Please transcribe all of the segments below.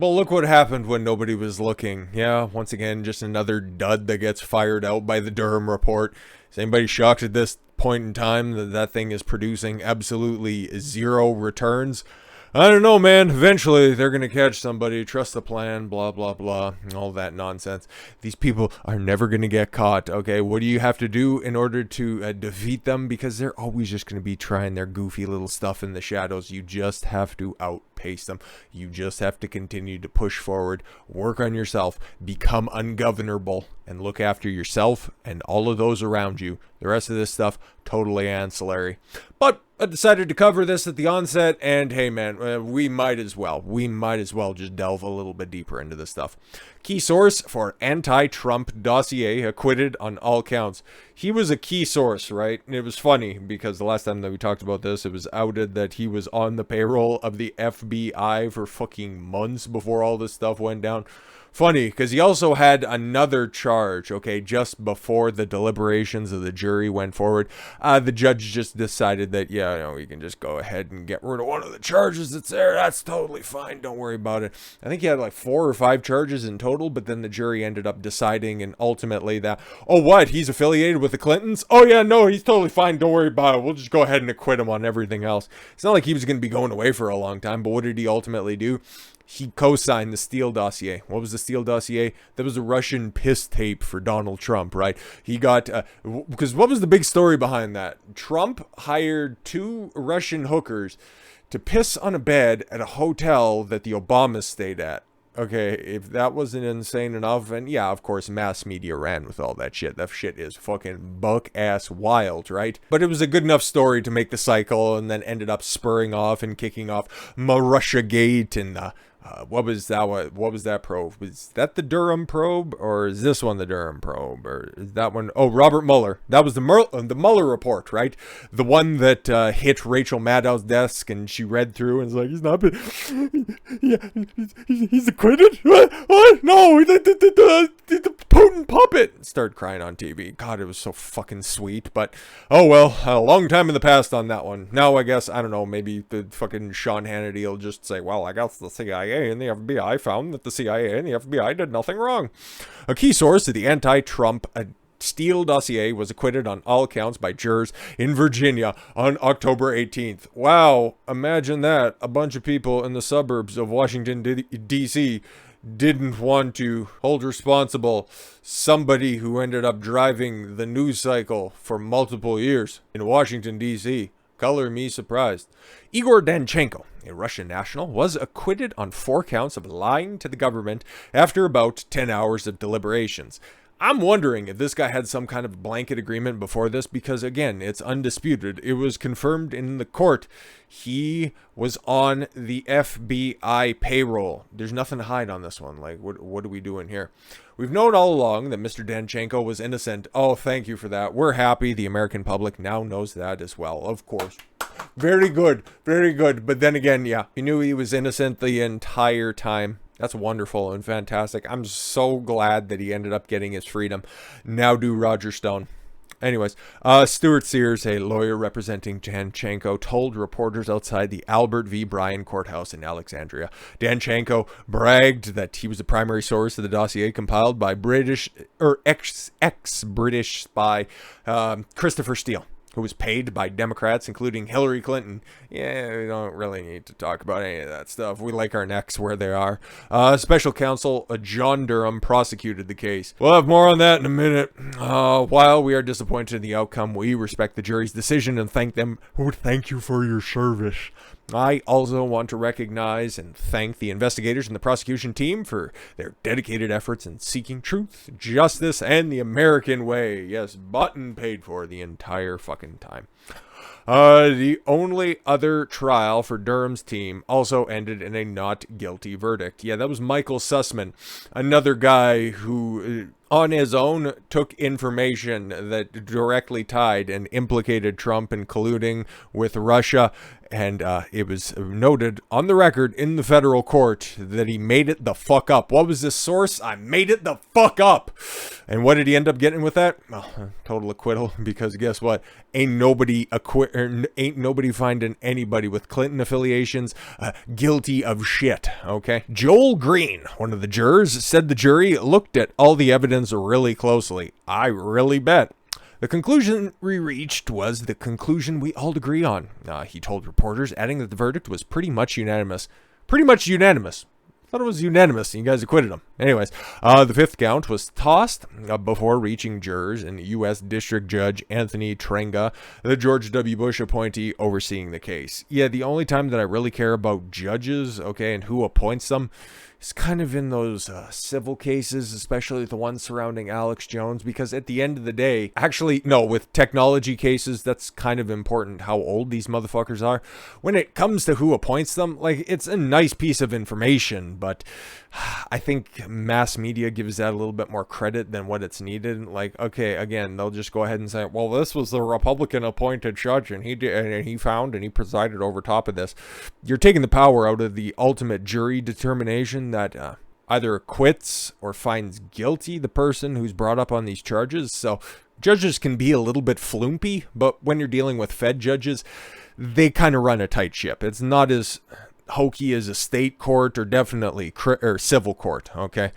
Well, look what happened when nobody was looking. Yeah, once again, just another dud that gets fired out by the Durham report. Is anybody shocked at this point in time that that thing is producing absolutely zero returns? I don't know, man. Eventually, they're going to catch somebody. Trust the plan, blah, blah, blah. All that nonsense. These people are never going to get caught, okay? What do you have to do in order to defeat them? Because they're always just going to be trying their goofy little stuff in the shadows. You just have to outpace them. You just have to continue to push forward, work on yourself, become ungovernable, and look after yourself and all of those around you. The rest of this stuff, totally ancillary. But I decided to cover this at the onset, and hey man, we might as well just delve a little bit deeper into this stuff. Key source for anti-Trump dossier, acquitted on all counts. He was a key source, right? And it was funny because the last time that we talked about this, it was outed that he was on the payroll of the FBI for fucking months before all this stuff went down. Funny, because he also had another charge, okay, just before the deliberations of the jury went forward. The judge just decided that, yeah, you know, we can just go ahead and get rid of one of the charges that's there. That's totally fine. Don't worry about it. I think he had like 4 or 5 charges in total, but then the jury ended up deciding, and ultimately that, oh, what? He's affiliated with the Clintons? Oh, yeah, no, he's totally fine. Don't worry about it. We'll just go ahead and acquit him on everything else. It's not like he was going to be going away for a long time, but what did he ultimately do? He co-signed the Steele Dossier. What was the Steele Dossier? That was a Russian piss tape for Donald Trump, right? He got, because what was the big story behind that? Trump hired 2 Russian hookers to piss on a bed at a hotel that the Obamas stayed at. Okay, if that wasn't insane enough, and yeah, of course, mass media ran with all that shit. That shit is fucking buck-ass wild, right? But it was a good enough story to make the cycle, and then ended up spurring off and kicking off Russiagate and, what was that? What was that probe? Was that the Durham probe, or is this one the Durham probe, or is that one? Oh, Robert Mueller. That was the Mueller report, right? The one that hit Rachel Maddow's desk, and she read through and was like, "He's not, yeah, he's acquitted. What? No, the Putin puppet." Started crying on TV. God, it was so fucking sweet. But oh well, a long time in the past on that one. Now I guess I don't know. Maybe the fucking Sean Hannity will just say, "Well, I guess the CIA and the FBI found that the CIA and the FBI did nothing wrong." A key source to the anti-Trump Steele Dossier was acquitted on all counts by jurors in Virginia on October 18th. Wow, imagine that. A bunch of people in the suburbs of Washington, D.C. didn't want to hold responsible somebody who ended up driving the news cycle for multiple years in Washington, D.C. Color me surprised. Igor Danchenko, a Russian national, was acquitted on 4 counts of lying to the government after about 10 hours of deliberations. I'm wondering if this guy had some kind of blanket agreement before this, because again, it's undisputed. It was confirmed in the court. He was on the FBI payroll. There's nothing to hide on this one. Like, what are we doing here? We've known all along that Mr. Danchenko was innocent. Oh, thank you for that. We're happy. The American public now knows that as well, of course. Very good. Very good. But then again, yeah, he knew he was innocent the entire time. That's wonderful and fantastic. I'm so glad that he ended up getting his freedom. Now do Roger Stone. Anyways, Stuart Sears, a lawyer representing Danchenko, told reporters outside the Albert v. Bryan courthouse in Alexandria. Danchenko bragged that he was the primary source of the dossier compiled by ex-British spy Christopher Steele, who was paid by Democrats, including Hillary Clinton. Yeah, we don't really need to talk about any of that stuff. We like our necks where they are. Special counsel John Durham prosecuted the case. We'll have more on that in a minute. While we are disappointed in the outcome, we respect the jury's decision and thank them. Thank you for your service. I also want to recognize and thank the investigators and the prosecution team for their dedicated efforts in seeking truth, justice, and the American way. Yes, bought and paid for the entire fucking time. The only other trial for Durham's team also ended in a not guilty verdict. Yeah, that was Michael Sussman, another guy who, on his own, took information that directly tied and implicated Trump in colluding with Russia. And it was noted on the record in the federal court that he made it the fuck up. What was his source? I made it the fuck up. And what did he end up getting with that? Well, total acquittal, because guess what? Ain't nobody ain't nobody finding anybody with Clinton affiliations guilty of shit, okay? Joel Green, one of the jurors, said the jury looked at all the evidence really closely. I really bet. The conclusion we reached was the conclusion we all agree on, he told reporters, adding that the verdict was pretty much unanimous. Pretty much unanimous. Thought it was unanimous, and you guys acquitted him. Anyways, the fifth count was tossed before reaching jurors and U.S. District Judge Anthony Trenga, the George W. Bush appointee overseeing the case. Yeah, the only time that I really care about judges, okay, and who appoints them is kind of in those civil cases, especially the ones surrounding Alex Jones, because at the end of the day, actually, no, with technology cases, that's kind of important how old these motherfuckers are. When it comes to who appoints them, like, it's a nice piece of information, but I think mass media gives that a little bit more credit than what it's needed. Like, okay, again, they'll just go ahead and say, well, this was the Republican appointed judge, and he did, and he found and he presided over top of this. You're taking the power out of the ultimate jury determination that either acquits or finds guilty the person who's brought up on these charges. So judges can be a little bit flumpy, but when you're dealing with Fed judges, they kind of run a tight ship. It's not as hokey as a state court or definitely or civil court, okay?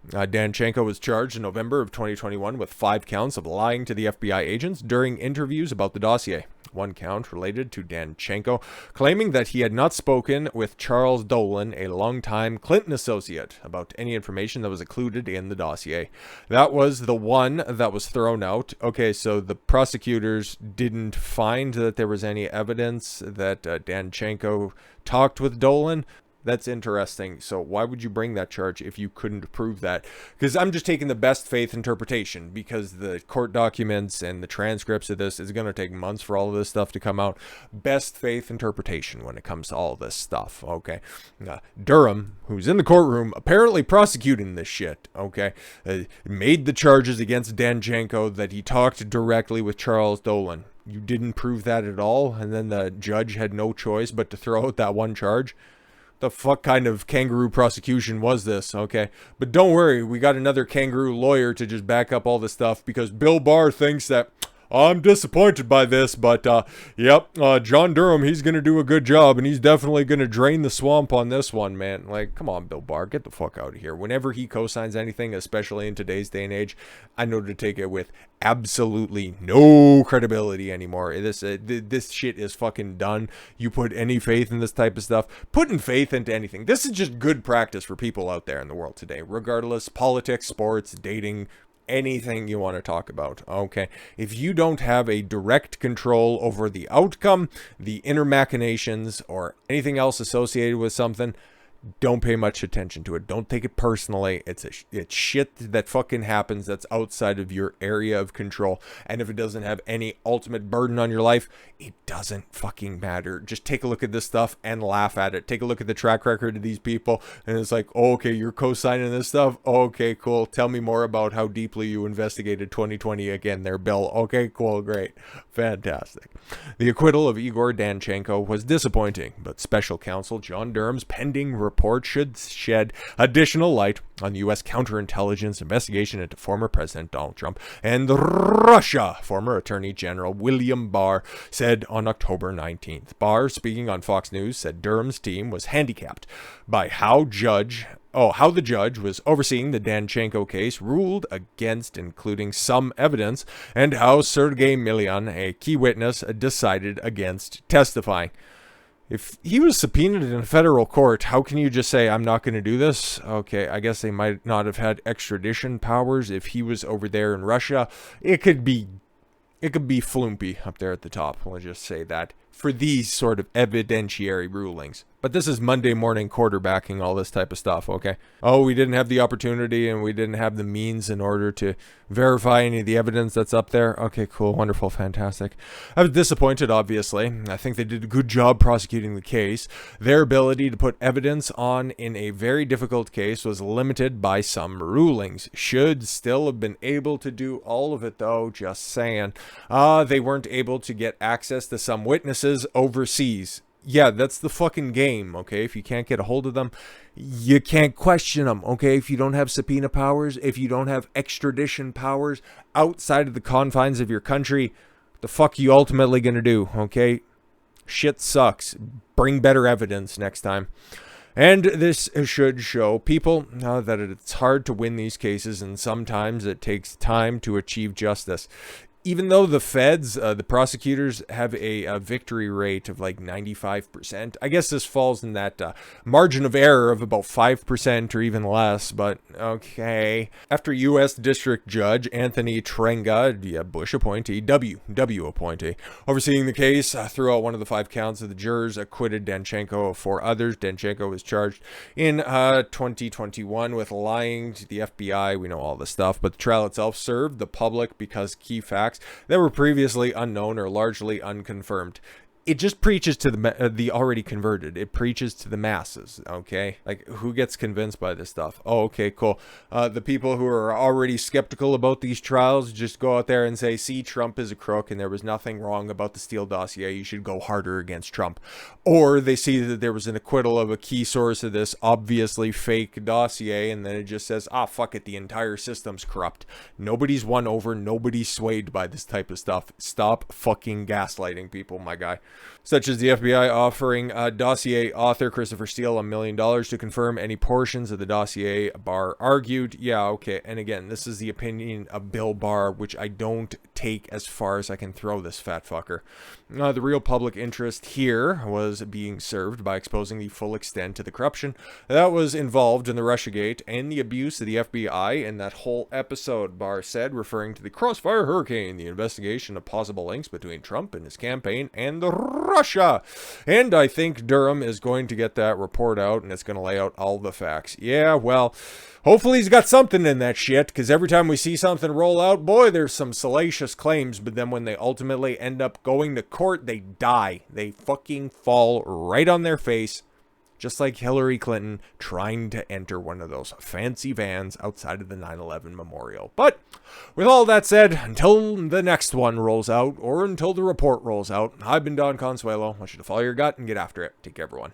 Danchenko was charged in November of 2021 with 5 counts of lying to the FBI agents during interviews about the dossier. One count related to Danchenko, claiming that he had not spoken with Charles Dolan, a longtime Clinton associate, about any information that was included in the dossier. That was the one that was thrown out. Okay, so the prosecutors didn't find that there was any evidence that Danchenko talked with Dolan. That's interesting. So why would you bring that charge if you couldn't prove that? Because I'm just taking the best faith interpretation, because the court documents and the transcripts of this is going to take months for all of this stuff to come out. Best faith interpretation when it comes to all this stuff, okay? Durham, who's in the courtroom apparently prosecuting this shit, okay, made the charges against Danchenko that he talked directly with Charles Dolan. You didn't prove that at all, and then the judge had no choice but to throw out that one charge? The fuck kind of kangaroo prosecution was this, okay? But don't worry, we got another kangaroo lawyer to just back up all this stuff, because Bill Barr thinks that I'm disappointed by this, but John Durham, he's going to do a good job, and he's definitely going to drain the swamp on this one, man. Like, come on, Bill Barr, get the fuck out of here. Whenever he co-signs anything, especially in today's day and age, I know to take it with absolutely no credibility anymore. This shit is fucking done. You put any faith in this type of stuff, putting faith into anything. This is just good practice for people out there in the world today, regardless, politics, sports, dating, anything you want to talk about, okay? If you don't have a direct control over the outcome, the inner machinations, or anything else associated with something, don't pay much attention to it. Don't take it personally. It's shit that fucking happens that's outside of your area of control. And if it doesn't have any ultimate burden on your life, it doesn't fucking matter. Just take a look at this stuff and laugh at it. Take a look at the track record of these people, and it's like, oh, okay, you're co-signing this stuff? Okay, cool. Tell me more about how deeply you investigated 2020 again there, Bill. Okay, cool, great. Fantastic. The acquittal of Igor Danchenko was disappointing, but special counsel John Durham's pending report should shed additional light on the U.S. counterintelligence investigation into former President Donald Trump and Russia. Former Attorney General William Barr said on October 19th. Barr, speaking on Fox News, said Durham's team was handicapped by how the judge was overseeing the Danchenko case ruled against including some evidence, and how Sergei Milyan, a key witness, decided against testifying. If he was subpoenaed in a federal court, how can you just say, I'm not going to do this? Okay, I guess they might not have had extradition powers if he was over there in Russia. It could be flumpy up there at the top. We'll just say that for these sort of evidentiary rulings. But this is Monday morning quarterbacking, all this type of stuff, okay? Oh, we didn't have the opportunity and we didn't have the means in order to verify any of the evidence that's up there. Okay, cool, wonderful, fantastic. I was disappointed, obviously. I think they did a good job prosecuting the case. Their ability to put evidence on in a very difficult case was limited by some rulings. Should still have been able to do all of it, though, just saying. They weren't able to get access to some witnesses overseas. Yeah, that's the fucking game, okay? If you can't get a hold of them, you can't question them, okay? If you don't have subpoena powers, if you don't have extradition powers outside of the confines of your country, what The fuck you ultimately gonna do, okay? Shit sucks. Bring better evidence next time. And this should show people that it's hard to win these cases, and sometimes it takes time to achieve justice. Even though the feds, the prosecutors, have a victory rate of like 95%, I guess this falls in that margin of error of about 5% or even less, but okay. After U.S. District Judge Anthony Trenga, Bush appointee, W appointee, overseeing the case, threw out one of the 5 counts of the jurors, acquitted Danchenko of 4 others. Danchenko was charged in 2021 with lying to the FBI. We know all this stuff, but the trial itself served the public because key facts that were previously unknown or largely unconfirmed. It just preaches to the already converted. It preaches to the masses, okay? Like, who gets convinced by this stuff? Oh, okay, cool. The people who are already skeptical about these trials just go out there and say, see, Trump is a crook and there was nothing wrong about the Steele Dossier. You should go harder against Trump. Or they see that there was an acquittal of a key source of this obviously fake dossier, and then it just says, fuck it, the entire system's corrupt. Nobody's won over. Nobody's swayed by this type of stuff. Stop fucking gaslighting people, my guy. Such as the FBI offering dossier author Christopher Steele $1 million to confirm any portions of the dossier. Barr argued. Yeah, okay. And again, this is the opinion of Bill Barr, which I don't take as far as I can throw this fat fucker. The real public interest here was being served by exposing the full extent of the corruption that was involved in the Russiagate and the abuse of the FBI in that whole episode, Barr said, referring to the Crossfire Hurricane, the investigation of possible links between Trump and his campaign and Russia. And I think Durham is going to get that report out, and it's going to lay out all the facts. Yeah, well, hopefully he's got something in that shit, because every time we see something roll out, boy, there's some salacious claims, but then when they ultimately end up going to court, they die. They fucking fall right on their face, just like Hillary Clinton trying to enter one of those fancy vans outside of the 9/11 memorial. But with all that said, until the next one rolls out, or until the report rolls out, I've been Don Consuelo. I want you to follow your gut and get after it. Take care, everyone.